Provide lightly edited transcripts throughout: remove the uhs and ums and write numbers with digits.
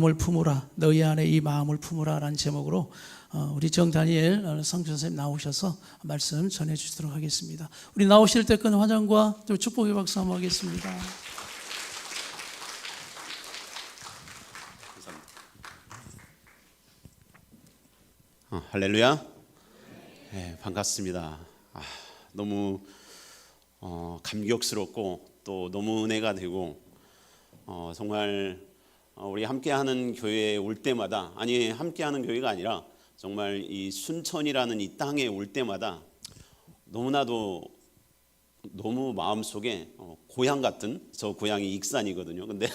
마음을 품으라, 너희 안에 이 마음을 품으라라는 제목으로 우리 정다니엘 성교 선생님 나오셔서 말씀 전해주시도록 하겠습니다. 우리 나오실 때 큰 환영과 또 축복의 박수 한번 하겠습니다. 할렐루야. 네, 반갑습니다. 너무 감격스럽고 또 너무 은혜가 되고 정말 우리 함께하는 교회에 올 때마다, 아니 함께하는 교회가 아니라 정말 이 순천이라는 이 땅에 올 때마다 너무나도 너무 마음속에 고향 같은, 저 고향이 익산이거든요. 근데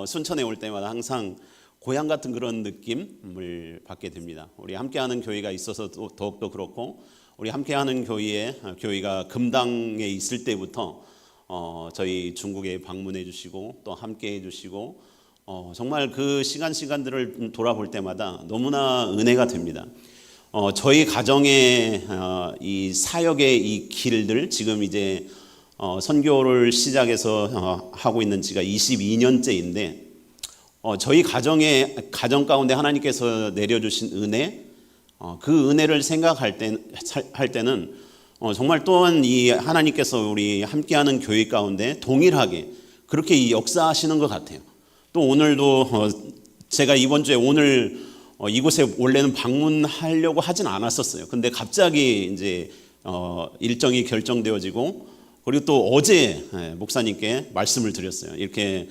순천에 올 때마다 항상 고향 같은 그런 느낌을 받게 됩니다. 우리 함께하는 교회가 있어서 더욱더 그렇고, 우리 함께하는 교회가 금당에 있을 때부터 저희 중국에 방문해 주시고 또 함께해 주시고 정말 그 시간들을 돌아볼 때마다 너무나 은혜가 됩니다. 저희 가정의 이 사역의 이 길들, 지금 이제 선교를 시작해서 하고 있는 지가 22년째인데 저희 가정 가운데 하나님께서 내려주신 은혜, 그 은혜를 생각할 때는 정말 또한 이 하나님께서 우리 함께하는 교회 가운데 동일하게 그렇게 역사하시는 것 같아요. 또 오늘도 제가 이번 주에 오늘 이곳에 원래는 방문하려고 하진 않았었어요. 근데 갑자기 이제 일정이 결정되어지고, 그리고 또 어제 목사님께 말씀을 드렸어요. 이렇게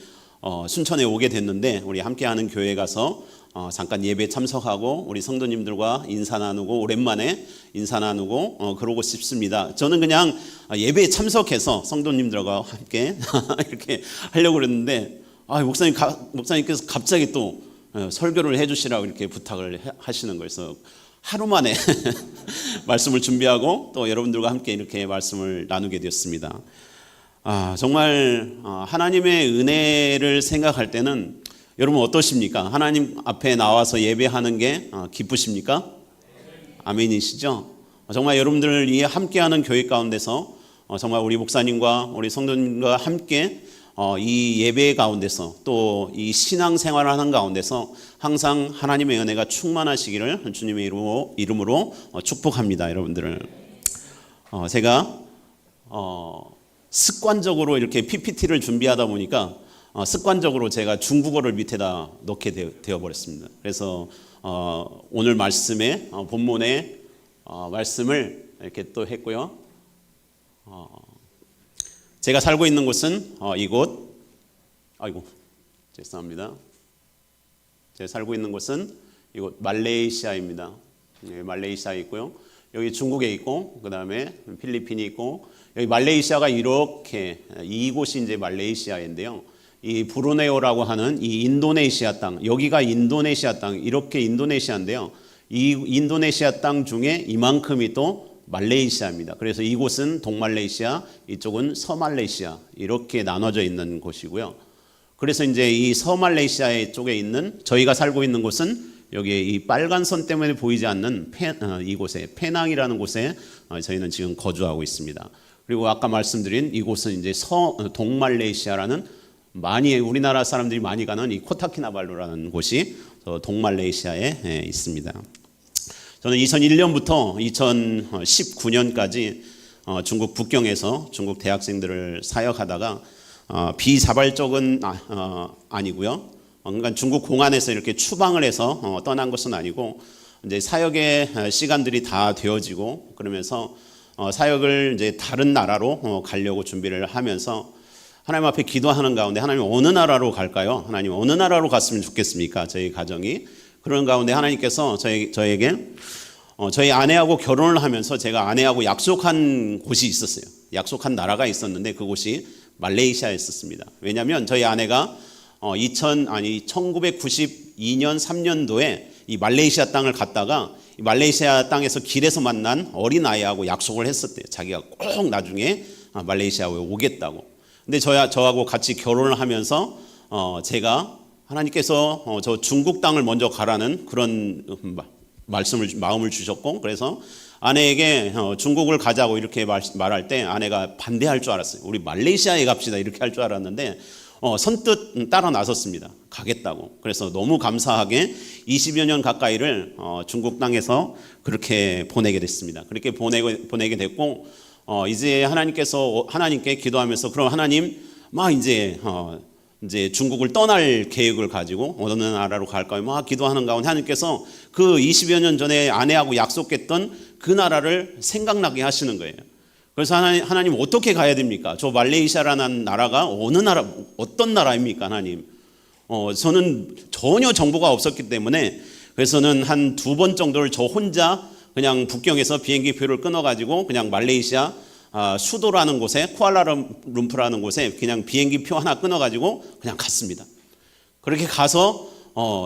순천에 오게 됐는데 우리 함께하는 교회 가서 잠깐 예배 참석하고 우리 성도님들과 인사 나누고, 오랜만에 인사 나누고 그러고 싶습니다. 저는 그냥 예배에 참석해서 성도님들과 함께 이렇게 하려고 그랬는데 목사님께서 갑자기 또 설교를 해주시라고 이렇게 부탁을 하시는 거여서 하루 만에 말씀을 준비하고 또 여러분들과 함께 이렇게 말씀을 나누게 되었습니다. 정말 하나님의 은혜를 생각할 때는 여러분 어떠십니까? 하나님 앞에 나와서 예배하는 게 기쁘십니까? 아멘이시죠? 정말 여러분들 이 함께하는 교회 가운데서 정말 우리 목사님과 우리 성도님과 함께 이 예배 가운데서 또 이 신앙생활을 하는 가운데서 항상 하나님의 은혜가 충만하시기를 주님의 이름으로 축복합니다. 여러분들을 제가 습관적으로 이렇게 PPT를 준비하다 보니까 습관적으로 제가 중국어를 밑에다 넣게 되어버렸습니다. 그래서 오늘 말씀에 본문의 말씀을 이렇게 또 했고요. 제가 살고 있는 곳은 죄송합니다. 제가 살고 있는 곳은 이곳 말레이시아입니다. 말레이시아에 있고요. 여기 중국에 있고, 그 다음에 필리핀이 있고, 여기 말레이시아가 이렇게, 이곳이 이제 말레이시아인데요. 이 브루네오라고 하는 이 인도네시아 땅, 여기가 인도네시아 땅, 이렇게 인도네시아인데요. 이 인도네시아 땅 중에 이만큼이 또 말레이시아입니다. 그래서 이곳은 동말레이시아, 이쪽은 서말레이시아, 이렇게 나눠져 있는 곳이고요. 그래서 이제 이 서말레이시아 쪽에 있는, 저희가 살고 있는 곳은 여기에 이 빨간 선 때문에 보이지 않는 이곳에, 페낭이라는 곳에 저희는 지금 거주하고 있습니다. 그리고 아까 말씀드린 이곳은 이제 동말레이시아라는, 많이 우리나라 사람들이 많이 가는 이 코타키나발루라는 곳이 동말레이시아에 있습니다. 저는 2001년부터 2019년까지 중국 북경에서 중국 대학생들을 사역하다가 비자발적은 아니고요. 그러니까 중국 공안에서 이렇게 추방을 해서 떠난 것은 아니고, 이제 사역의 시간들이 다 되어지고 그러면서 사역을 이제 다른 나라로 가려고 준비를 하면서 하나님 앞에 기도하는 가운데, 하나님 어느 나라로 갈까요? 하나님 어느 나라로 갔으면 좋겠습니까? 저희 가정이. 그런 가운데 하나님께서 저에게 저희 아내하고 결혼을 하면서 제가 아내하고 약속한 곳이 있었어요. 약속한 나라가 있었는데 그곳이 말레이시아였습니다. 왜냐하면 저희 아내가 1992년 3년도에 이 말레이시아 땅을 갔다가 이 말레이시아 땅에서 길에서 만난 어린아이하고 약속을 했었대요. 자기가 꼭 나중에 말레이시아에 오겠다고. 근데 저하고 같이 결혼을 하면서 제가 하나님께서 저 중국 땅을 먼저 가라는 그런 마음을 주셨고, 그래서 아내에게 중국을 가자고 이렇게 말할 때 아내가 반대할 줄 알았어요. 우리 말레이시아에 갑시다 이렇게 할 줄 알았는데 선뜻 따라 나섰습니다. 가겠다고. 그래서 너무 감사하게 20여 년 가까이를 중국 땅에서 그렇게 보내게 됐습니다. 그렇게 보내게 됐고, 이제 하나님께 기도하면서, 그럼 하나님, 막 이제 중국을 떠날 계획을 가지고 어느 나라로 갈까요? 막 기도하는 가운데 하나님께서 그 20여 년 전에 아내하고 약속했던 그 나라를 생각나게 하시는 거예요. 그래서 하나님 어떻게 가야 됩니까? 저 말레이시아라는 나라가 어떤 나라입니까, 하나님? 저는 전혀 정보가 없었기 때문에, 그래서는 한 2번 정도를 저 혼자 그냥 북경에서 비행기 표를 끊어가지고 그냥 말레이시아 수도라는 곳에, 쿠알라룸푸르라는 곳에 그냥 비행기 표 하나 끊어가지고 그냥 갔습니다. 그렇게 가서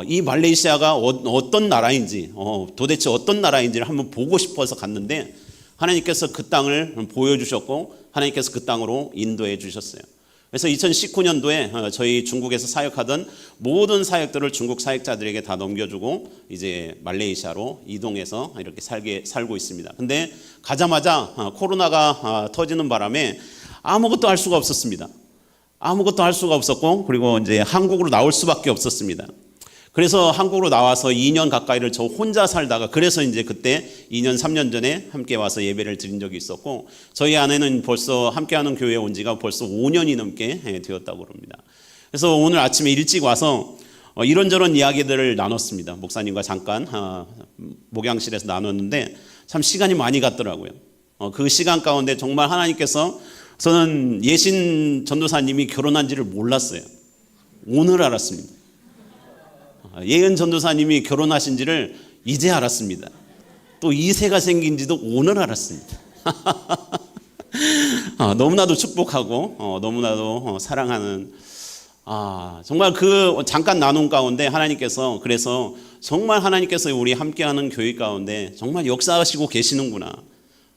이 말레이시아가 어떤 나라인지, 도대체 어떤 나라인지를 한번 보고 싶어서 갔는데, 하나님께서 그 땅을 보여주셨고 하나님께서 그 땅으로 인도해 주셨어요. 그래서 2019년도에 저희 중국에서 사역하던 모든 사역들을 중국 사역자들에게 다 넘겨주고 이제 말레이시아로 이동해서 이렇게 살고 있습니다. 근데 가자마자 코로나가 터지는 바람에 아무것도 할 수가 없었습니다. 아무것도 할 수가 없었고, 그리고 이제 한국으로 나올 수밖에 없었습니다. 그래서 한국으로 나와서 2년 가까이를 저 혼자 살다가, 그래서 이제 그때 2년 3년 전에 함께 와서 예배를 드린 적이 있었고, 저희 아내는 벌써 함께하는 교회에 온 지가 벌써 5년이 넘게 되었다고 합니다. 그래서 오늘 아침에 일찍 와서 이런저런 이야기들을 나눴습니다. 목사님과 잠깐 목양실에서 나눴는데 참 시간이 많이 갔더라고요. 그 시간 가운데 정말 하나님께서, 저는 예신 전도사님이 결혼한지를 몰랐어요. 오늘 알았습니다. 예은 전도사님이 결혼하신지를 이제 알았습니다. 또 2세가 생긴지도 오늘 알았습니다. 너무나도 축복하고 너무나도 사랑하는, 정말 그 잠깐 나눈 가운데 하나님께서, 그래서 정말 하나님께서 우리 함께하는 교회 가운데 정말 역사하시고 계시는구나.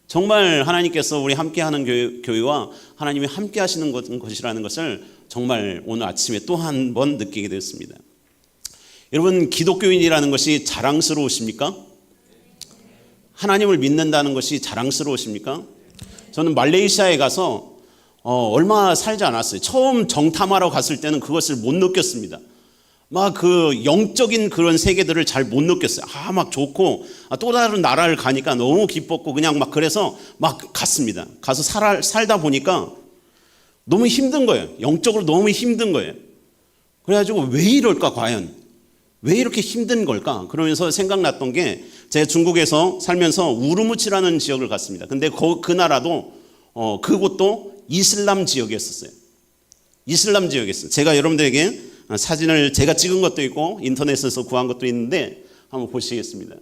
정말 하나님께서 우리 함께하는 교회와 하나님이 함께하시는 것이라는 것을 정말 오늘 아침에 또 한 번 느끼게 되었습니다. 여러분, 기독교인이라는 것이 자랑스러우십니까? 하나님을 믿는다는 것이 자랑스러우십니까? 저는 말레이시아에 가서 얼마 살지 않았어요. 처음 정탐하러 갔을 때는 그것을 못 느꼈습니다. 막 그 영적인 그런 세계들을 잘 못 느꼈어요. 막 좋고, 또 다른 나라를 가니까 너무 기뻤고, 그냥 막 그래서 막 갔습니다. 가서 살다 보니까 너무 힘든 거예요. 영적으로 너무 힘든 거예요. 그래가지고 왜 이럴까, 과연? 왜 이렇게 힘든 걸까? 그러면서 생각났던 게, 제가 중국에서 살면서 우르무치라는 지역을 갔습니다. 근데 그 나라도 그곳도 이슬람 지역이었어요. 이슬람 지역이었어요. 제가 여러분들에게 사진을 제가 찍은 것도 있고 인터넷에서 구한 것도 있는데 한번 보시겠습니다.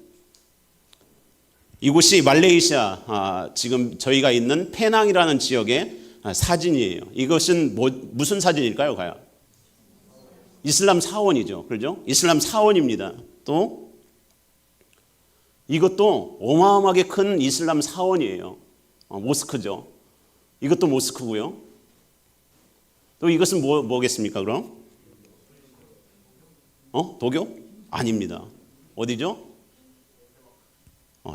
이곳이 말레이시아 지금 저희가 있는 페낭이라는 지역의 사진이에요. 이것은 무슨 사진일까요, 과연? 이슬람 사원이죠. 그렇죠? 이슬람 사원입니다. 또 이것도 어마어마하게 큰 이슬람 사원이에요. 모스크죠. 이것도 모스크고요. 또 이것은 뭐겠습니까, 그럼? 도교? 아닙니다. 어디죠?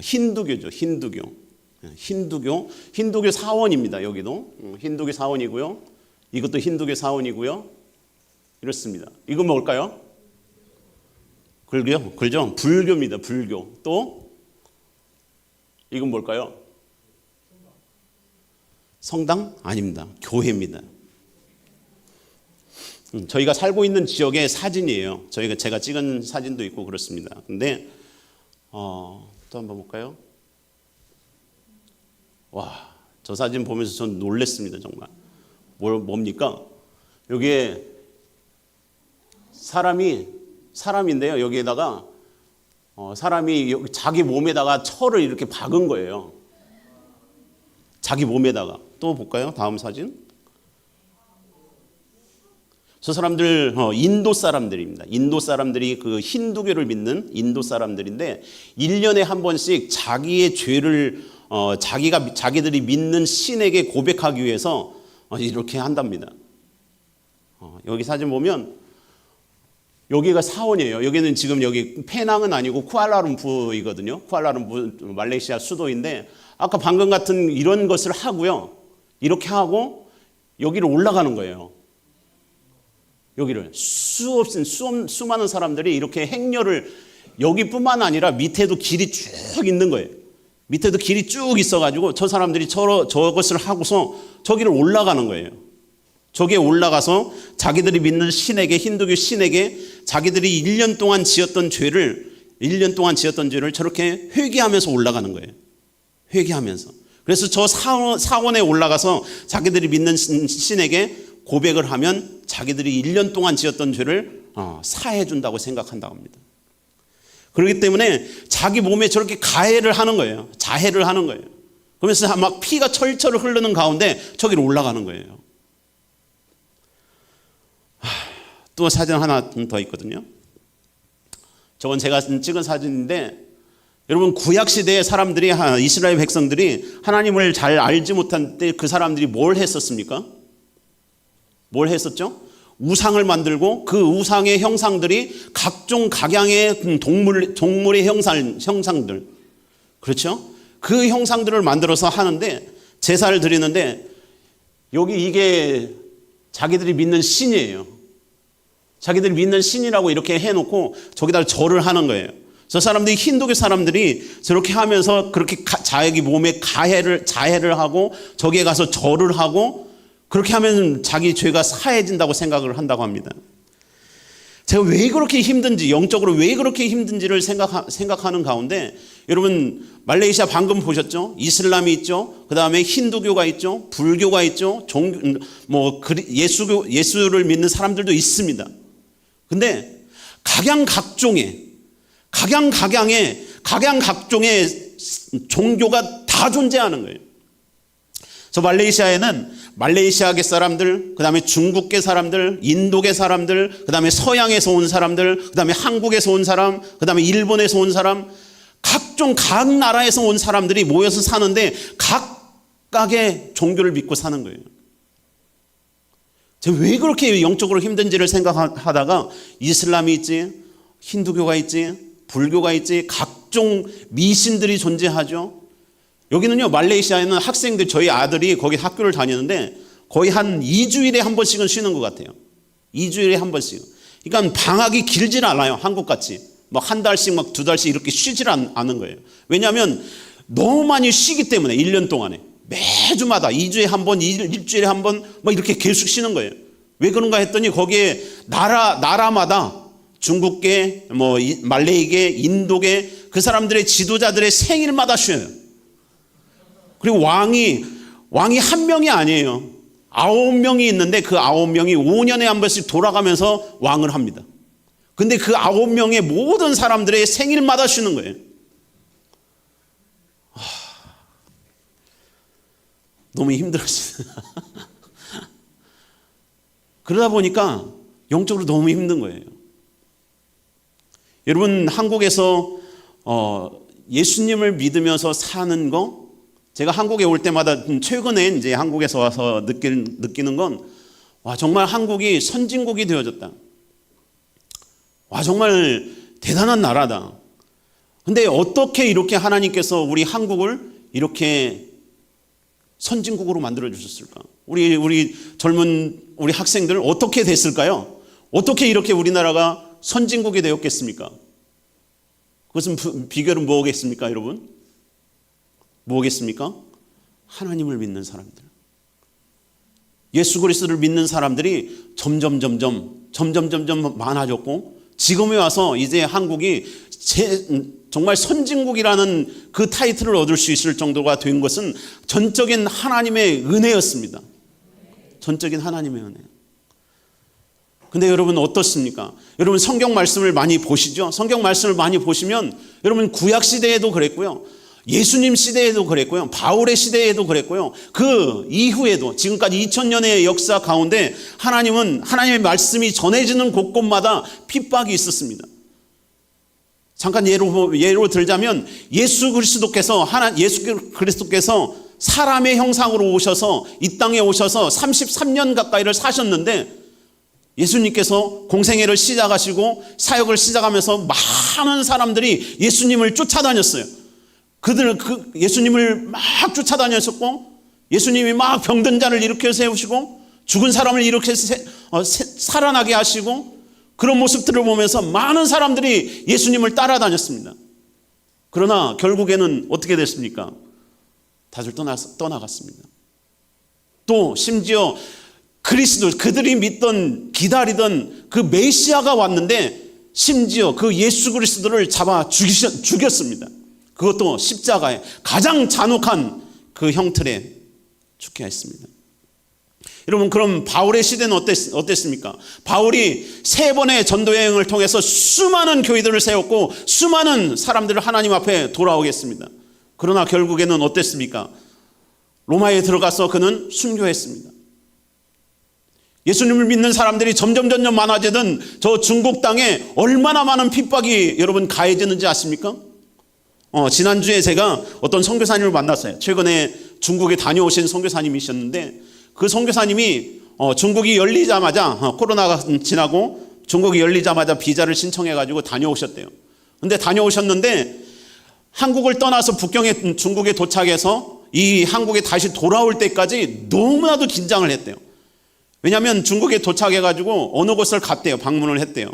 힌두교죠. 힌두교 사원입니다. 여기도 힌두교 사원이고요. 이것도 힌두교 사원이고요. 이렇습니다. 이건 뭘까요? 그죠? 불교입니다. 불교. 또 이건 뭘까요? 성당? 아닙니다. 교회입니다. 저희가 살고 있는 지역의 사진이에요. 제가 찍은 사진도 있고 그렇습니다. 근데 또 한번 볼까요? 와, 저 사진 보면서 전 놀랬습니다. 정말. 뭡니까? 여기에 사람인데요. 여기에다가 사람이 자기 몸에다가 철을 이렇게 박은 거예요. 자기 몸에다가. 또 볼까요? 다음 사진. 저 사람들 인도 사람들입니다. 인도 사람들이 그 힌두교를 믿는 인도 사람들인데 1년에 한 번씩 자기의 죄를 자기들이 믿는 신에게 고백하기 위해서 이렇게 한답니다. 여기 사진 보면 여기가 사원이에요. 여기는 지금 여기 페낭은 아니고 쿠알라룸푸르이거든요. 쿠알라룸푸르 말레이시아 수도인데 아까 방금 같은 이런 것을 하고요. 이렇게 하고 여기를 올라가는 거예요. 여기를 수많은 사람들이 이렇게 행렬을 여기뿐만 아니라 밑에도 길이 쭉 있는 거예요. 밑에도 길이 쭉 있어가지고 저 사람들이 저것을 하고서 저기를 올라가는 거예요. 저기에 올라가서 자기들이 믿는 신에게, 힌두교 신에게 자기들이 1년 동안 지었던 죄를 저렇게 회개하면서 올라가는 거예요. 회개하면서. 그래서 저 사원에 올라가서 자기들이 믿는 신에게 고백을 하면 자기들이 1년 동안 지었던 죄를 사해 준다고 생각한다고 합니다. 그렇기 때문에 자기 몸에 저렇게 가해를 하는 거예요. 자해를 하는 거예요. 그러면서 막 피가 철철 흐르는 가운데 저기로 올라가는 거예요. 또 사진 하나 더 있거든요. 저건 제가 찍은 사진인데, 여러분 구약 시대의 사람들이, 이스라엘 백성들이 하나님을 잘 알지 못한 때 그 사람들이 뭘 했었습니까? 뭘 했었죠? 우상을 만들고 그 우상의 형상들이 각종 각양의 동물의 형상들, 그렇죠? 그 형상들을 만들어서 하는데, 제사를 드리는데, 여기 이게 자기들이 믿는 신이에요. 자기들이 믿는 신이라고 이렇게 해놓고 저기다 절을 하는 거예요. 저 사람들이, 힌두교 사람들이 저렇게 하면서 그렇게 자기 몸에 자해를 하고 저기에 가서 절을 하고 그렇게 하면 자기 죄가 사해진다고 생각을 한다고 합니다. 제가 왜 그렇게 힘든지, 영적으로 왜 그렇게 힘든지를 생각하는 가운데, 여러분 말레이시아 방금 보셨죠? 이슬람이 있죠. 그 다음에 힌두교가 있죠. 불교가 있죠. 예수를 믿는 사람들도 있습니다. 근데 각양각종의 종교가 다 존재하는 거예요. 저 말레이시아에는 말레이시아계 사람들, 그 다음에 중국계 사람들, 인도계 사람들, 그 다음에 서양에서 온 사람들, 그 다음에 한국에서 온 사람, 그 다음에 일본에서 온 사람, 각 나라에서 온 사람들이 모여서 사는데 각각의 종교를 믿고 사는 거예요. 제가 왜 그렇게 영적으로 힘든지를 생각하다가 이슬람이 있지, 힌두교가 있지, 불교가 있지, 각종 미신들이 존재하죠. 여기는요, 말레이시아에는 학생들, 저희 아들이 거기 학교를 다니는데 거의 한 2주일에 한 번씩은 쉬는 것 같아요. 2주일에 한 번씩. 그러니까 방학이 길질 않아요. 한국같이 막 한 달씩 막 2달씩 이렇게 쉬질 않는 거예요. 왜냐하면 너무 많이 쉬기 때문에 1년 동안에 매주마다 2주에 한 번, 일주일에 한 번 막 이렇게 계속 쉬는 거예요. 왜 그런가 했더니 거기에 나라마다 중국계, 말레이계, 인도계 그 사람들의 지도자들의 생일마다 쉬어요. 그리고 왕이 한 명이 아니에요. 9명이 있는데 그 9명이 5년에 한 번씩 돌아가면서 왕을 합니다. 근데 그 9명의 모든 사람들의 생일마다 쉬는 거예요. 너무 힘들었어요. 그러다 보니까 영적으로 너무 힘든 거예요. 여러분 한국에서 예수님을 믿으면서 사는 거, 제가 한국에 올 때마다 최근에 이제 한국에서 와서 느끼는 건, 와, 정말 한국이 선진국이 되어졌다. 와, 정말 대단한 나라다. 근데 어떻게 이렇게 하나님께서 우리 한국을 이렇게 선진국으로 만들어 주셨을까? 우리 젊은 우리 학생들 어떻게 됐을까요? 어떻게 이렇게 우리나라가 선진국이 되었겠습니까? 그것은 비결은 뭐겠습니까, 여러분? 뭐겠습니까? 하나님을 믿는 사람들. 예수 그리스도를 믿는 사람들이 점점 많아졌고, 지금에 와서 이제 한국이 정말 선진국이라는 그 타이틀을 얻을 수 있을 정도가 된 것은 전적인 하나님의 은혜였습니다. 전적인 하나님의 은혜. 근데 여러분 어떻습니까? 여러분 성경 말씀을 많이 보시죠? 성경 말씀을 많이 보시면 여러분 구약 시대에도 그랬고요. 예수님 시대에도 그랬고요. 바울의 시대에도 그랬고요. 그 이후에도 지금까지 2000년의 역사 가운데 하나님은 하나님의 말씀이 전해지는 곳곳마다 핍박이 있었습니다. 잠깐 예로 들자면 예수 그리스도께서 사람의 형상으로 오셔서 이 땅에 오셔서 33년 가까이를 사셨는데, 예수님께서 공생애를 시작하시고 사역을 시작하면서 많은 사람들이 예수님을 쫓아다녔어요. 예수님을 막 쫓아다녔었고, 예수님이 막 병든 자를 일으켜 세우시고 죽은 사람을 일으켜 살아나게 하시고 그런 모습들을 보면서 많은 사람들이 예수님을 따라다녔습니다. 그러나 결국에는 어떻게 됐습니까? 다들 떠나갔습니다. 또 심지어 그리스도, 그들이 믿던 기다리던 그 메시아가 왔는데 심지어 그 예수 그리스도를 잡아 죽였습니다. 그것도 십자가에 가장 잔혹한 그 형틀에 죽게 했습니다. 여러분, 그럼 바울의 시대는 어땠습니까? 바울이 3번의 전도 여행을 통해서 수많은 교회들을 세웠고 수많은 사람들을 하나님 앞에 돌아오게 했습니다. 그러나 결국에는 어땠습니까? 로마에 들어가서 그는 순교했습니다. 예수님을 믿는 사람들이 점점 많아지던 저 중국 땅에 얼마나 많은 핍박이 여러분 가해지는지 아십니까? 지난주에 제가 어떤 선교사님을 만났어요. 최근에 중국에 다녀오신 선교사님이셨는데 그 선교사님이 중국이 열리자마자 코로나가 지나고 중국이 열리자마자 비자를 신청해가지고 다녀오셨대요. 근데 다녀오셨는데 한국을 떠나서 북경에 중국에 도착해서 이 한국에 다시 돌아올 때까지 너무나도 긴장을 했대요. 왜냐하면 중국에 도착해가지고 어느 곳을 갔대요. 방문을 했대요.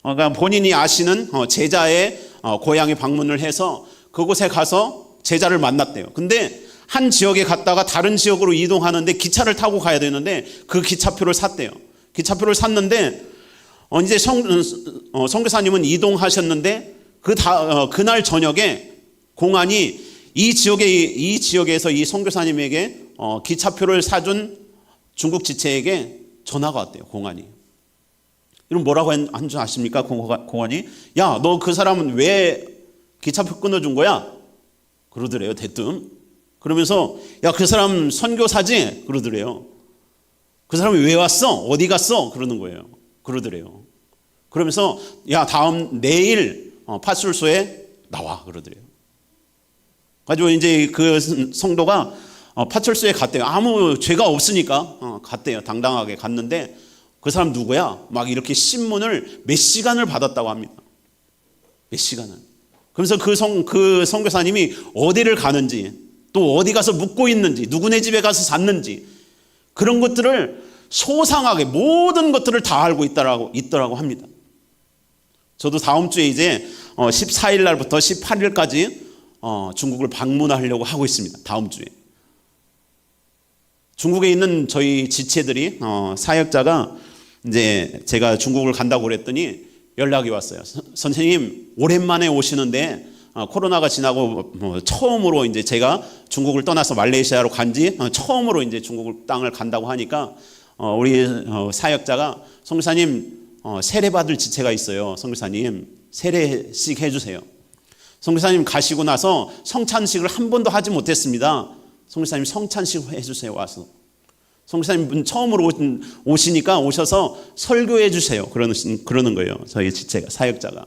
그러니까 본인이 아시는 제자의 고향에 방문을 해서 그곳에 가서 제자를 만났대요. 근데 한 지역에 갔다가 다른 지역으로 이동하는데 기차를 타고 가야 되는데 그 기차표를 샀대요. 기차표를 샀는데 이제 선교사님은 이동하셨는데 그날 저녁에 공안이 이 지역에서 이 선교사님에게 기차표를 사준 중국 지체에게 전화가 왔대요. 공안이. 이런 뭐라고 한 줄 아십니까? 공안이 야, 너 그 사람은 왜 기차표 끊어준 거야? 그러더래요. 대뜸. 그러면서 야, 그 사람 선교사지? 그러더래요. 그 사람이 왜 왔어? 어디 갔어? 그러는 거예요. 그러더래요. 그러면서 야, 내일 파출소에 나와. 그러더래요. 가지고 이제 그 성도가 파출소에 갔대요. 아무 죄가 없으니까 갔대요. 당당하게 갔는데 그 사람 누구야? 막 이렇게 신문을 몇 시간을 받았다고 합니다. 몇 시간을. 그러면서 그 선교사님이 어디를 가는지 또 어디 가서 묵고 있는지 누구네 집에 가서 잤는지 그런 것들을 소상하게 모든 것들을 다 알고 있더라고 합니다. 저도 다음 주에 이제 14일 날부터 18일까지 중국을 방문하려고 하고 있습니다. 다음 주에. 중국에 있는 저희 지체들이 사역자가 이제 제가 중국을 간다고 그랬더니 연락이 왔어요. 선생님 오랜만에 오시는데 코로나가 지나고 처음으로 이제 제가 중국을 떠나서 말레이시아로 간지 처음으로 이제 중국 땅을 간다고 하니까 우리 사역자가 선교사님 세례 받을 지체가 있어요. 선교사님 세례식 해주세요. 선교사님 가시고 나서 성찬식을 한 번도 하지 못했습니다. 선교사님 성찬식 해주세요. 와서 선교사님 처음으로 오시니까 오셔서 설교해 주세요. 그러는 거예요. 저희 지체가 사역자가.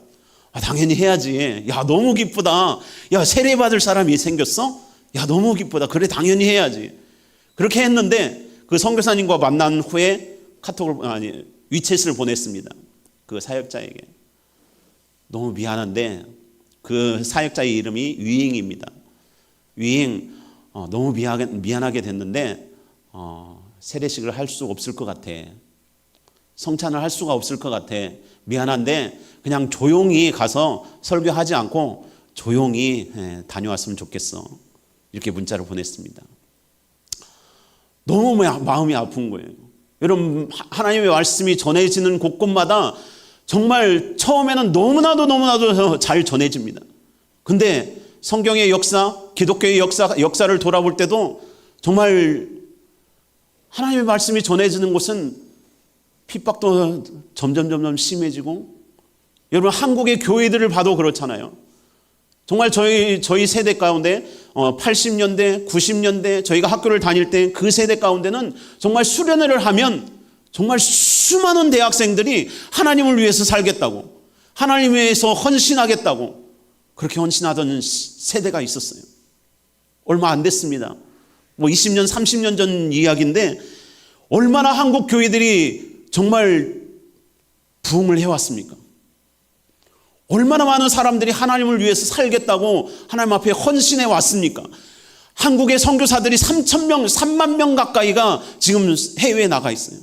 당연히 해야지. 야, 너무 기쁘다. 야, 세례 받을 사람이 생겼어? 야, 너무 기쁘다. 그래, 당연히 해야지. 그렇게 했는데 그 선교사님과 만난 후에 위챗을 보냈습니다. 그 사역자에게. 너무 미안한데 그 사역자의 이름이 위잉입니다. 위잉, 너무 미안하게 됐는데 세례식을 할 수 없을 것 같아. 성찬을 할 수가 없을 것 같아. 미안한데 그냥 조용히 가서 설교하지 않고 조용히 다녀왔으면 좋겠어. 이렇게 문자를 보냈습니다. 너무 마음이 아픈 거예요. 여러분, 하나님의 말씀이 전해지는 곳곳마다 정말 처음에는 너무나도 잘 전해집니다. 근데 성경의 역사, 기독교의 역사를 돌아볼 때도 정말 하나님의 말씀이 전해지는 곳은 핍박도 점점 심해지고, 여러분 한국의 교회들을 봐도 그렇잖아요. 정말 저희 세대 가운데 80년대, 90년대 저희가 학교를 다닐 때 그 세대 가운데는 정말 수련회를 하면 정말 수많은 대학생들이 하나님을 위해서 살겠다고, 하나님 위해서 헌신하겠다고 그렇게 헌신하던 세대가 있었어요. 얼마 안 됐습니다. 20년, 30년 전 이야기인데 얼마나 한국 교회들이 정말 부흥을 해왔습니까? 얼마나 많은 사람들이 하나님을 위해서 살겠다고 하나님 앞에 헌신해 왔습니까? 한국의 선교사들이 3만 명 가까이가 지금 해외에 나가 있어요.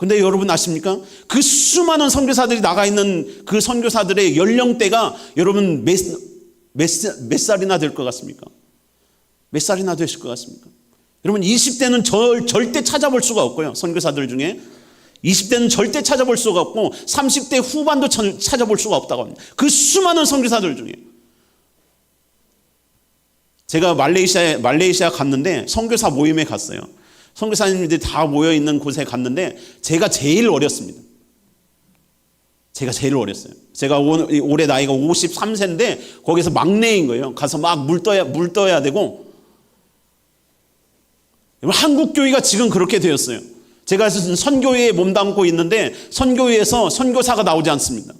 근데 여러분 아십니까? 그 수많은 선교사들이 나가 있는 그 선교사들의 연령대가 여러분 몇 살이나 될 것 같습니까? 몇 살이나 되실 것 같습니까? 여러분 20대는 절대 찾아볼 수가 없고요. 선교사들 중에 20대는 절대 찾아볼 수가 없고 30대 후반도 찾아볼 수가 없다고 합니다. 그 수많은 선교사들 중에 제가 말레이시아 갔는데 선교사 모임에 갔어요. 선교사님들이 다 모여 있는 곳에 갔는데 제가 제일 어렸습니다. 제가 제일 어렸어요. 제가 올해 나이가 53세인데 거기서 막내인 거예요. 가서 막 물 떠야 되고, 한국 교회가 지금 그렇게 되었어요. 제가 선교회에 몸담고 있는데 선교회에서 선교사가 나오지 않습니다.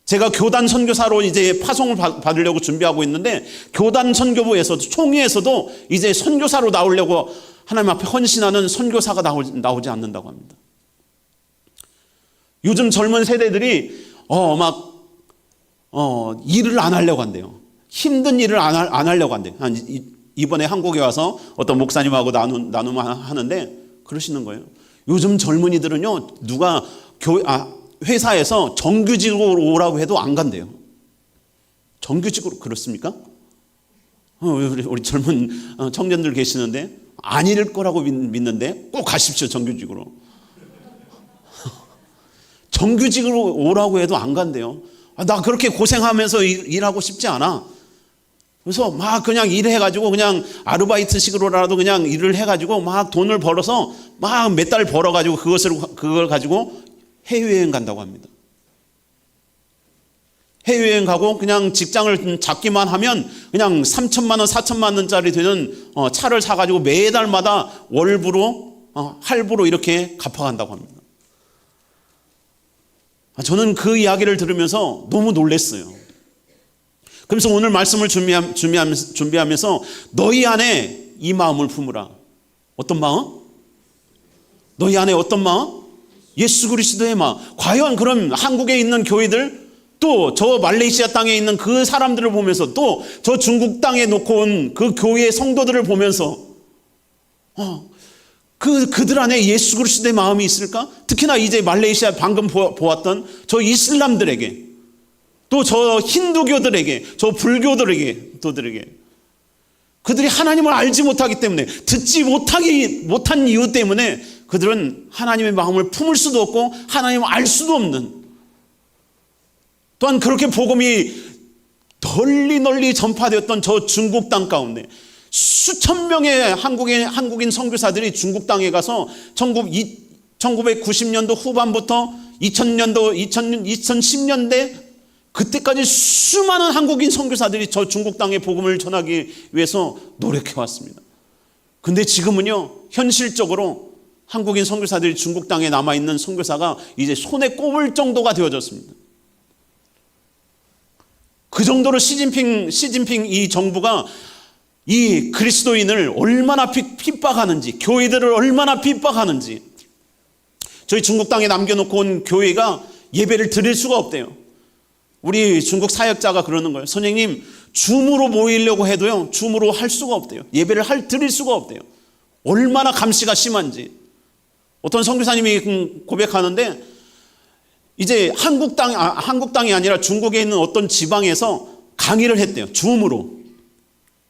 제가 교단 선교사로 이제 파송을 받으려고 준비하고 있는데 교단 선교부에서도 총회에서도 이제 선교사로 나오려고 하나님 앞에 헌신하는 선교사가 나오지 않는다고 합니다. 요즘 젊은 세대들이 일을 안 하려고 한대요. 힘든 일을 안 하려고 한대요. 이번에 한국에 와서 어떤 목사님하고 나누면 하는데 그러시는 거예요. 요즘 젊은이들은요, 누가 회사에서 정규직으로 오라고 해도 안 간대요. 정규직으로 그렇습니까? 우리 젊은 청년들 계시는데 아닐 거라고 믿는데 꼭 가십시오. 정규직으로. 정규직으로 오라고 해도 안 간대요. 나 그렇게 고생하면서 일하고 싶지 않아. 그래서 막 그냥 일해가지고 그냥 아르바이트식으로라도 그냥 일을 해가지고 막 돈을 벌어서 막 몇 달 벌어가지고 그걸 가지고 해외여행 간다고 합니다. 해외여행 가고 그냥 직장을 잡기만 하면 그냥 3천만 원, 4천만 원짜리 되는 차를 사가지고 매달마다 월부로 할부로 이렇게 갚아간다고 합니다. 저는 그 이야기를 들으면서 너무 놀랐어요. 그래서 오늘 말씀을 준비하면서 너희 안에 이 마음을 품으라. 어떤 마음? 너희 안에 어떤 마음? 예수 그리스도의 마음. 과연 그럼 한국에 있는 교회들, 또 저 말레이시아 땅에 있는 그 사람들을 보면서, 또 저 중국 땅에 놓고 온 그 교회의 성도들을 보면서 그들 안에 예수 그리스도의 마음이 있을까? 특히나 이제 말레이시아 방금 보았던 저 이슬람들에게, 또 저 힌두교들에게, 저 불교들에게, 그들이 하나님을 알지 못하기 때문에, 듣지 못한 이유 때문에 그들은 하나님의 마음을 품을 수도 없고 하나님을 알 수도 없는, 또한 그렇게 복음이 널리 전파되었던 저 중국 땅 가운데 수천 명의 한국인 선교사들이 중국 땅에 가서 1990년도 후반부터 2010년대 그때까지 수많은 한국인 선교사들이 저 중국 땅에 복음을 전하기 위해서 노력해 왔습니다. 근데 지금은요, 현실적으로 한국인 선교사들이 중국 땅에 남아있는 선교사가 이제 손에 꼽을 정도가 되어졌습니다. 그 정도로 시진핑 이 정부가 이 그리스도인을 얼마나 핍박하는지, 교회들을 얼마나 핍박하는지, 저희 중국 땅에 남겨놓고 온 교회가 예배를 드릴 수가 없대요. 우리 중국 사역자가 그러는 거예요. 선생님, 줌으로 모이려고 해도요, 줌으로 할 수가 없대요. 예배를 드릴 수가 없대요. 얼마나 감시가 심한지. 어떤 선교사님이 고백하는데, 이제 한국 땅이 아니라 중국에 있는 어떤 지방에서 강의를 했대요. 줌으로.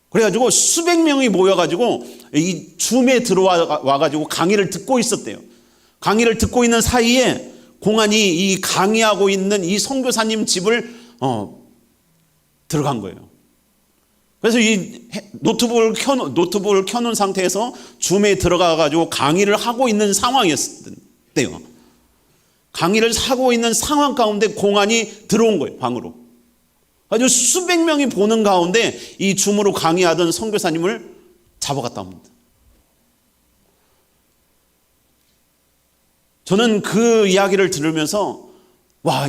그래가지고 수백 명이 모여가지고 이 줌에 들어와가지고 강의를 듣고 있었대요. 강의를 듣고 있는 사이에 공안이 이 강의하고 있는 이 선교사님 집을 들어간 거예요. 그래서 이 노트북을 켜놓은 상태에서 줌에 들어가가지고 강의를 하고 있는 상황이었대요. 강의를 하고 있는 상황 가운데 공안이 들어온 거예요, 방으로. 아주 수백 명이 보는 가운데 이 줌으로 강의하던 선교사님을 잡아갔다 옵니다. 저는 그 이야기를 들으면서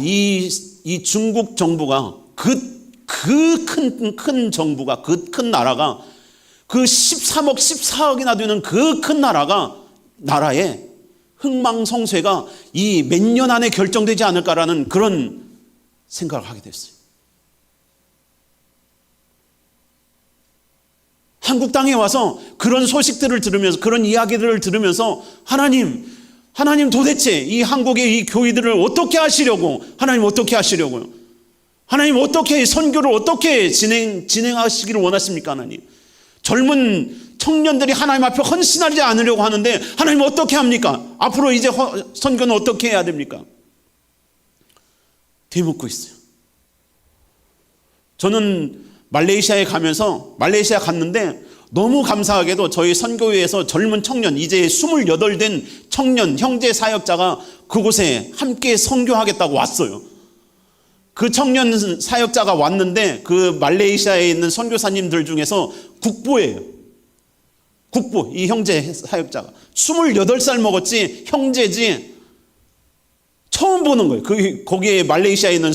이 중국 정부가 그 큰 정부가, 그 큰 나라가, 그 13억 14억이나 되는 그 큰 나라에 흥망성쇠가 이 몇 년 안에 결정되지 않을까라는 그런 생각을 하게 됐어요. 한국 땅에 와서 그런 소식들을 들으면서, 그런 이야기들을 들으면서 하나님, 하나님 도대체 이 한국의 이 교회들을 어떻게 하시려고, 하나님 어떻게 하시려고요? 하나님 어떻게 선교를 어떻게 진행하시기를 원하십니까? 하나님, 젊은 청년들이 하나님 앞에 헌신하지 않으려고 하는데 하나님 어떻게 합니까? 앞으로 이제 선교는 어떻게 해야 됩니까? 되묻고 있어요. 저는 말레이시아에 갔는데 너무 감사하게도 저희 선교회에서 젊은 청년, 이제 28 된 청년 형제 사역자가 그곳에 함께 선교하겠다고 왔어요. 그 청년 사역자가 왔는데 그 말레이시아에 있는 선교사님들 중에서 국보예요. 국보, 이 형제 사역자가 28살 먹었지, 형제지. 처음 보는 거예요. 거기에 말레이시아에 있는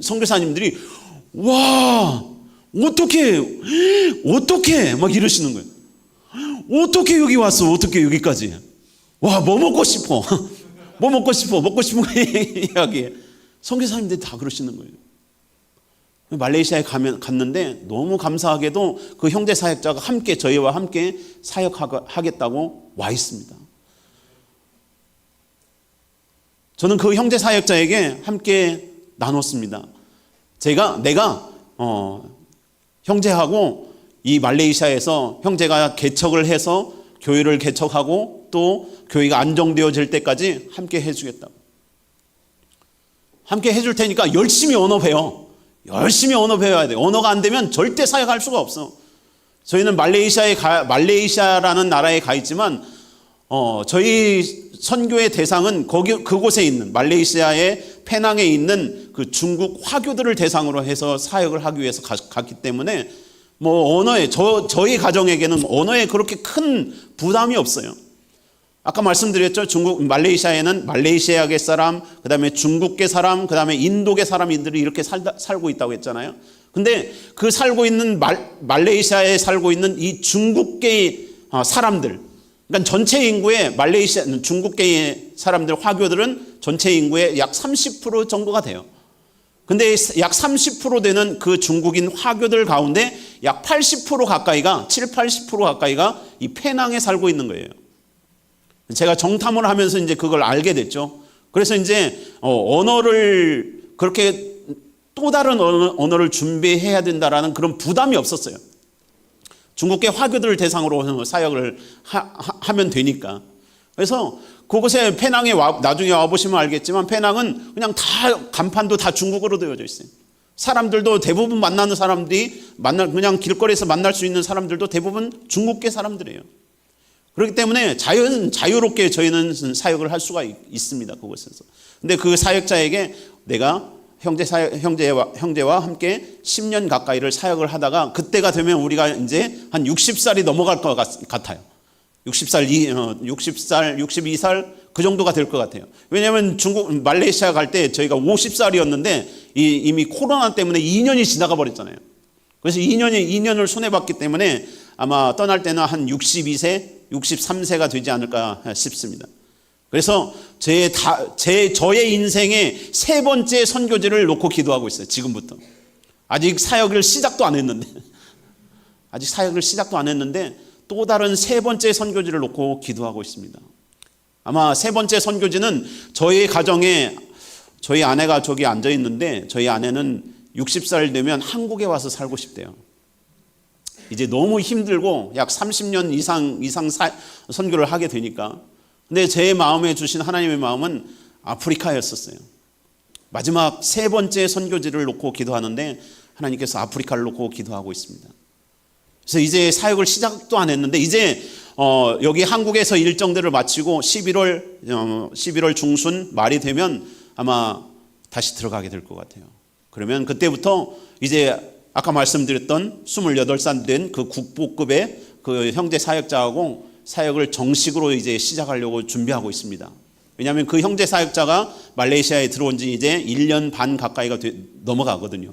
선교사님들이 와, 어떻게 막 이러시는 거예요. 어떻게 여기 왔어? 어떻게 여기까지? 와, 뭐 먹고 싶어? 뭐 먹고 싶은 거 이야기해. 선교사님들이 다 그러시는 거예요. 말레이시아에 갔는데 너무 감사하게도 그 형제 사역자가 함께 저희와 함께 사역하겠다고 와 있습니다. 저는 그 형제 사역자에게 함께 나눴습니다. 내가 형제하고 이 말레이시아에서 형제가 개척을 해서 교회를 개척하고 또 교회가 안정되어질 때까지 함께 해주겠다고. 함께 해줄 테니까 열심히 언어 배워. 열심히 언어 배워야 돼. 언어가 안 되면 절대 사역할 수가 없어. 저희는 말레이시아라는 나라에 가 있지만 저희 선교의 대상은 그곳에 있는 말레이시아의 페낭에 있는 그 중국 화교들을 대상으로 해서 사역을 하기 위해서 갔기 때문에 언어에 저희 가정에게는 언어에 그렇게 큰 부담이 없어요. 아까 말씀드렸죠. 말레이시아에는 말레이시아계 사람, 그 다음에 중국계 사람, 그 다음에 인도계 사람들이 이렇게 살고 있다고 했잖아요. 근데 그 살고 있는 말레이시아에 살고 있는 이 중국계 사람들, 그러니까 전체 인구의 중국계의 사람들, 화교들은 전체 인구의 약 30% 정도가 돼요. 근데 약 30% 되는 그 중국인 화교들 가운데 약 80% 가까이가, 80% 가까이가 이 페낭에 살고 있는 거예요. 제가 정탐을 하면서 이제 그걸 알게 됐죠. 그래서 이제 언어를 그렇게 또 다른 언어를 준비해야 된다라는 그런 부담이 없었어요. 중국계 화교들을 대상으로 사역을 하면 되니까. 그래서 그곳에 페낭에 나중에 와보시면 알겠지만 페낭은 그냥 다 간판도 다 중국어로 되어져 있어요. 사람들도 대부분 만나는 사람들이 그냥 길거리에서 만날 수 있는 사람들도 대부분 중국계 사람들이에요. 그렇기 때문에 자유롭게 저희는 사역을 할 수가 있습니다. 그곳에서. 근데 그 사역자에게 내가 형제와 함께 10년 가까이를 사역을 하다가 그때가 되면 우리가 이제 한 60살이 넘어갈 것 같아요. 60살, 62살 그 정도가 될 것 같아요. 왜냐하면 말레이시아 갈 때 저희가 50살이었는데 이미 코로나 때문에 2년이 지나가 버렸잖아요. 그래서 2년을 손해봤기 때문에 아마 떠날 때는 한 62세, 63세가 되지 않을까 싶습니다. 그래서 저의 인생의 3번째 선교지를 놓고 기도하고 있어요. 지금부터. 아직 사역을 시작도 안 했는데 또 다른 3번째 선교지를 놓고 기도하고 있습니다. 아마 3번째 선교지는 저희 가정에 저희 아내가 저기 앉아 있는데 저희 아내는 60살 되면 한국에 와서 살고 싶대요. 이제 너무 힘들고 약 30년 이상 선교를 하게 되니까. 근데 제 마음에 주신 하나님의 마음은 아프리카였었어요. 마지막 3번째 선교지를 놓고 기도하는데 하나님께서 아프리카를 놓고 기도하고 있습니다. 그래서 이제 사역을 시작도 안 했는데 이제 여기 한국에서 일정들을 마치고 11월 중순 말이 되면 아마 다시 들어가게 될 것 같아요. 그러면 그때부터 이제 아까 말씀드렸던 28살 된 그 국보급의 그 형제 사역자하고 사역을 정식으로 이제 시작하려고 준비하고 있습니다. 왜냐하면 그 형제 사역자가 말레이시아에 들어온 지 이제 1년 반 가까이가 넘어가거든요.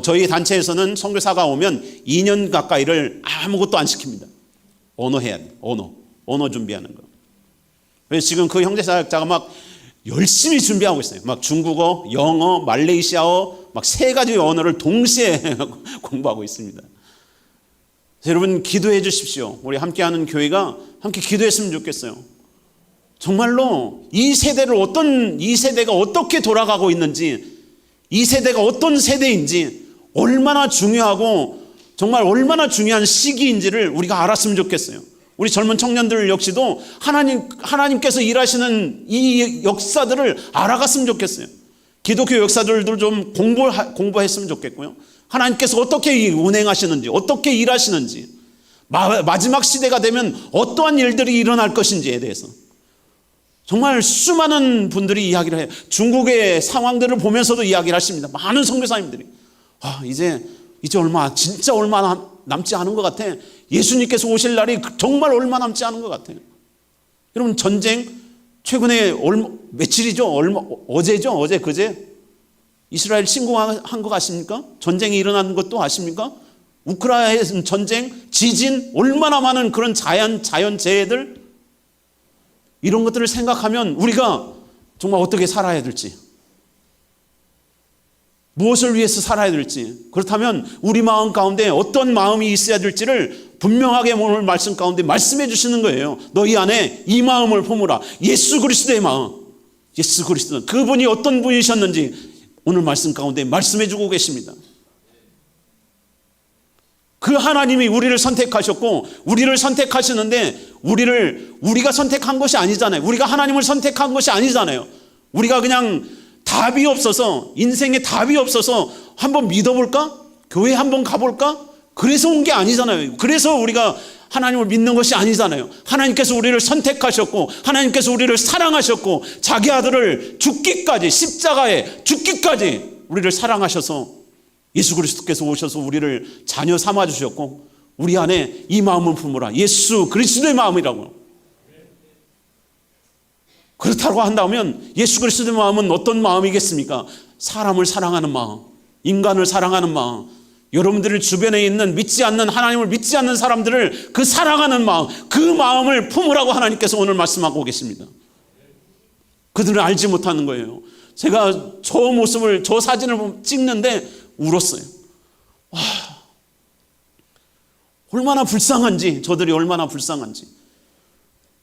저희 단체에서는 선교사가 오면 2년 가까이를 아무것도 안 시킵니다. 언어 해야 돼. 언어 준비하는 거. 그래서 지금 그 형제 사역자가 막 열심히 준비하고 있어요. 막 중국어, 영어, 말레이시아어 막 3가지 언어를 동시에 공부하고 있습니다. 여러분 기도해 주십시오. 우리 함께하는 교회가 함께 기도했으면 좋겠어요. 정말로 이 세대가 어떻게 돌아가고 있는지, 이 세대가 어떤 세대인지, 얼마나 중요하고 정말 얼마나 중요한 시기인지를 우리가 알았으면 좋겠어요. 우리 젊은 청년들 역시도 하나님께서 일하시는 이 역사들을 알아갔으면 좋겠어요. 기독교 역사들도 좀 공부했으면 좋겠고요. 하나님께서 어떻게 운행하시는지, 어떻게 일하시는지, 마지막 시대가 되면 어떠한 일들이 일어날 것인지에 대해서 정말 수많은 분들이 이야기를 해요. 중국의 상황들을 보면서도 이야기를 하십니다. 많은 선교사님들이 이제 진짜 얼마 남지 않은 것 같아. 예수님께서 오실 날이 정말 얼마 남지 않은 것 같아요. 여러분, 전쟁 최근에 며칠이죠? 어제죠? 어제 그제 이스라엘 침공한 거 아십니까? 전쟁이 일어난 것도 아십니까? 우크라이나 전쟁, 지진, 얼마나 많은 그런 자연재해들, 이런 것들을 생각하면 우리가 정말 어떻게 살아야 될지, 무엇을 위해서 살아야 될지, 그렇다면 우리 마음 가운데 어떤 마음이 있어야 될지를 분명하게 오늘 말씀 가운데 말씀해 주시는 거예요. 너희 안에 이 마음을 품으라. 예수 그리스도의 마음, 예수 그리스도, 그분이 어떤 분이셨는지 오늘 말씀 가운데 말씀해 주고 계십니다. 그 하나님이 우리를 선택하셨고, 우리를 선택하시는데 우리가 선택한 것이 아니잖아요. 우리가 하나님을 선택한 것이 아니잖아요. 우리가 그냥 답이 없어서, 인생에 답이 없어서 한번 믿어볼까? 교회 한번 가볼까? 그래서 온 게 아니잖아요. 그래서 우리가 하나님을 믿는 것이 아니잖아요. 하나님께서 우리를 선택하셨고, 하나님께서 우리를 사랑하셨고, 자기 아들을 죽기까지, 십자가에 죽기까지 우리를 사랑하셔서 예수 그리스도께서 오셔서 우리를 자녀 삼아주셨고, 우리 안에 이 마음을 품으라. 예수 그리스도의 마음이라고. 그렇다고 한다면 예수 그리스도의 마음은 어떤 마음이겠습니까? 사람을 사랑하는 마음, 인간을 사랑하는 마음, 여러분들 주변에 있는 하나님을 믿지 않는 사람들을 그 사랑하는 마음, 그 마음을 품으라고 하나님께서 오늘 말씀하고 계십니다. 그들은 알지 못하는 거예요. 제가 저 사진을 찍는데 울었어요. 와, 얼마나 불쌍한지, 저들이 얼마나 불쌍한지.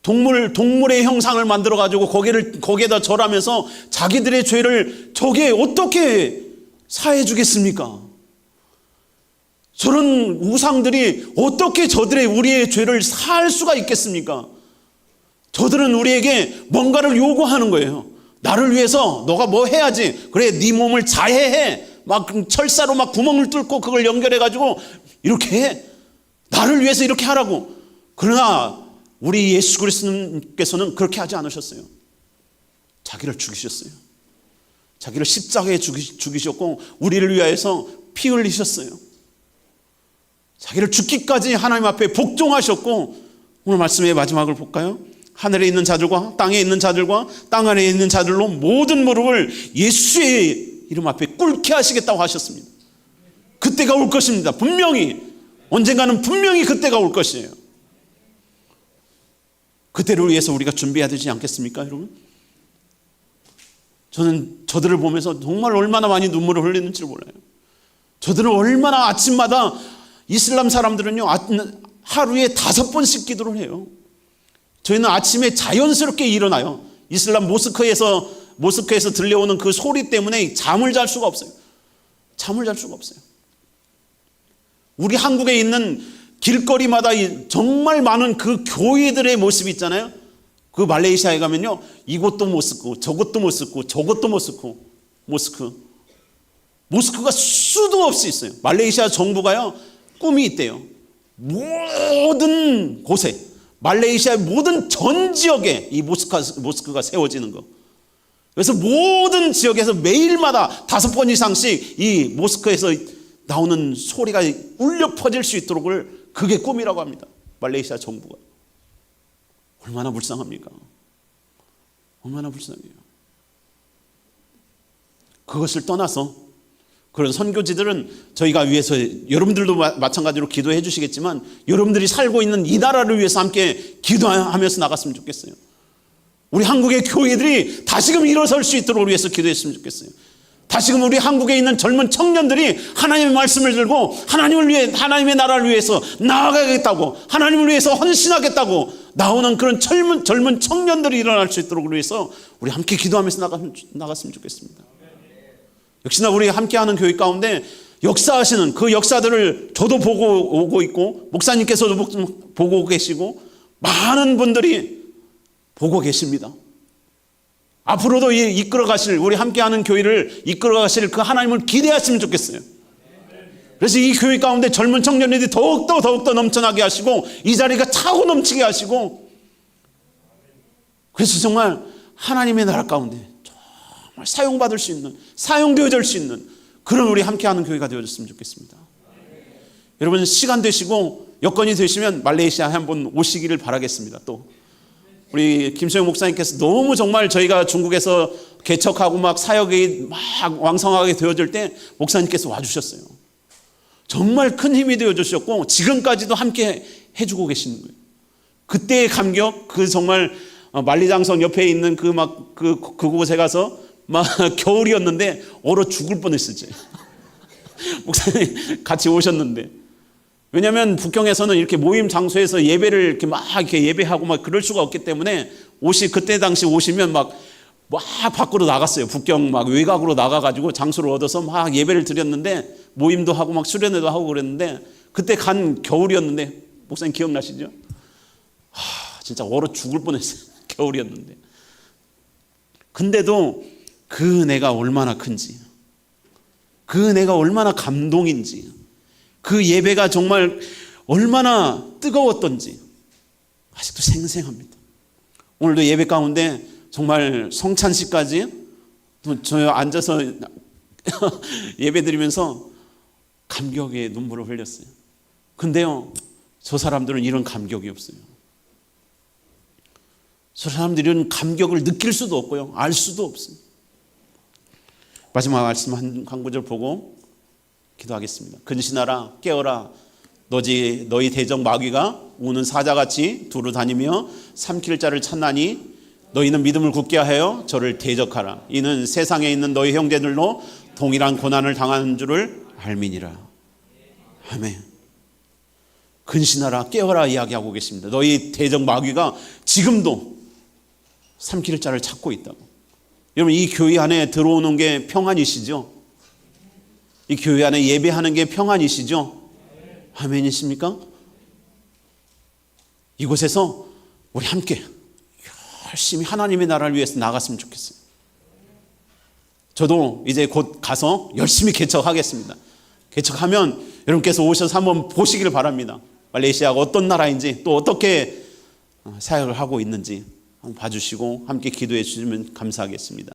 동물의 형상을 만들어가지고 거기에다 절하면서 자기들의 죄를 저게 어떻게 사해 주겠습니까? 저런 우상들이 어떻게 우리의 죄를 사할 수가 있겠습니까? 저들은 우리에게 뭔가를 요구하는 거예요. 나를 위해서 너가 뭐 해야지. 그래, 네 몸을 자해해. 막 철사로 막 구멍을 뚫고 그걸 연결해가지고 이렇게 해. 나를 위해서 이렇게 하라고. 그러나 우리 예수 그리스도께서는 그렇게 하지 않으셨어요. 자기를 죽이셨어요. 자기를 십자가에 죽이셨고, 우리를 위하여서 피 흘리셨어요. 자기를 죽기까지 하나님 앞에 복종하셨고, 오늘 말씀의 마지막을 볼까요? 하늘에 있는 자들과 땅에 있는 자들과 땅 아래에 있는 자들로 모든 무릎을 예수의 이름 앞에 꿇게 하시겠다고 하셨습니다. 그때가 올 것입니다. 분명히, 언젠가는 분명히 그때가 올 것이에요. 그때를 위해서 우리가 준비해야 되지 않겠습니까, 여러분? 저는 저들을 보면서 정말 얼마나 많이 눈물을 흘리는지 몰라요. 저들은 얼마나 아침마다, 이슬람 사람들은요, 하루에 5번씩 기도를 해요. 저희는 아침에 자연스럽게 일어나요. 이슬람 모스크에서 들려오는 그 소리 때문에 잠을 잘 수가 없어요. 잠을 잘 수가 없어요. 우리 한국에 있는 길거리마다 정말 많은 그 교회들의 모습이 있잖아요. 그 말레이시아에 가면요, 이곳도 모스크, 저것도 모스크, 저것도 모스크가 수도 없이 있어요. 말레이시아 정부가요, 꿈이 있대요. 모든 곳에, 말레이시아의 모든 전 지역에 이 모스크가 세워지는 거. 그래서 모든 지역에서 매일마다 5번 이상씩 이 모스크에서 나오는 소리가 울려 퍼질 수 있도록 그게 꿈이라고 합니다. 말레이시아 정부가. 얼마나 불쌍합니까? 얼마나 불쌍해요. 그것을 떠나서 그런 선교지들은 저희가 위해서, 여러분들도 마찬가지로 기도해 주시겠지만, 여러분들이 살고 있는 이 나라를 위해서 함께 기도하면서 나갔으면 좋겠어요. 우리 한국의 교회들이 다시금 일어설 수 있도록 위해서 기도했으면 좋겠어요. 다시금 우리 한국에 있는 젊은 청년들이 하나님의 말씀을 들고 하나님을 위해, 하나님의 나라를 위해서 나아가겠다고, 하나님을 위해서 헌신하겠다고 나오는 그런 젊은 청년들이 일어날 수 있도록 위해서 우리 함께 기도하면서 나갔으면 좋겠습니다. 역시나 우리 함께하는 교회 가운데 역사하시는 그 역사들을 저도 보고 오고 있고, 목사님께서도 보고 계시고, 많은 분들이 보고 계십니다. 앞으로도 이끌어 가실, 우리 함께하는 교회를 이끌어 가실 그 하나님을 기대하시면 좋겠어요. 그래서 이 교회 가운데 젊은 청년들이 더욱더 넘쳐나게 하시고, 이 자리가 차고 넘치게 하시고, 그래서 정말 하나님의 나라 가운데 정말 사용받을 수 있는, 사용되어질 수 있는 그런 우리 함께하는 교회가 되어졌으면 좋겠습니다. 여러분, 시간 되시고 여건이 되시면 말레이시아에 한번 오시기를 바라겠습니다. 또 우리 김소영 목사님께서 너무 정말 저희가 중국에서 개척하고 막 사역이 막 왕성하게 되어질 때 목사님께서 와주셨어요. 정말 큰 힘이 되어주셨고 지금까지도 함께 해주고 계시는 거예요. 그때의 감격, 그 정말 만리장성 옆에 있는 그곳에 가서 막 겨울이었는데 얼어 죽을 뻔했었지. 목사님 같이 오셨는데, 왜냐하면 북경에서는 이렇게 모임 장소에서 예배를 이렇게 막 이렇게 예배하고 막 그럴 수가 없기 때문에 그때 당시 오시면 막 밖으로 나갔어요. 북경 막 외곽으로 나가가지고 장소를 얻어서 막 예배를 드렸는데, 모임도 하고 막 수련회도 하고 그랬는데, 그때 간 겨울이었는데, 목사님 기억나시죠? 진짜 얼어 죽을 뻔했어요. 겨울이었는데. 근데도 그 은혜가 얼마나 큰지, 그 은혜가 얼마나 감동인지, 그 예배가 정말 얼마나 뜨거웠던지 아직도 생생합니다. 오늘도 예배 가운데 정말 성찬식까지 저 앉아서 예배 드리면서 감격의 눈물을 흘렸어요. 근데요, 저 사람들은 이런 감격이 없어요. 저 사람들은 감격을 느낄 수도 없고요, 알 수도 없어요. 마지막 말씀 한 구절 보고 기도하겠습니다. 근신하라, 깨어라. 너희 대적 마귀가 우는 사자같이 두루 다니며 삼킬 자를 찾나니, 너희는 믿음을 굳게 하여 저를 대적하라. 이는 세상에 있는 너희 형제들로 동일한 고난을 당하는 줄을 알미니라. 아멘. 근신하라, 깨어라 이야기하고 계십니다. 너희 대적 마귀가 지금도 삼킬 자를 찾고 있다고. 여러분, 이 교회 안에 들어오는 게 평안이시죠? 이 교회 안에 예배하는 게 평안이시죠? 아멘이십니까? 이곳에서 우리 함께 열심히 하나님의 나라를 위해서 나갔으면 좋겠어요. 저도 이제 곧 가서 열심히 개척하겠습니다. 개척하면 여러분께서 오셔서 한번 보시기를 바랍니다. 말레이시아가 어떤 나라인지, 또 어떻게 사역을 하고 있는지 한번 봐주시고 함께 기도해 주시면 감사하겠습니다.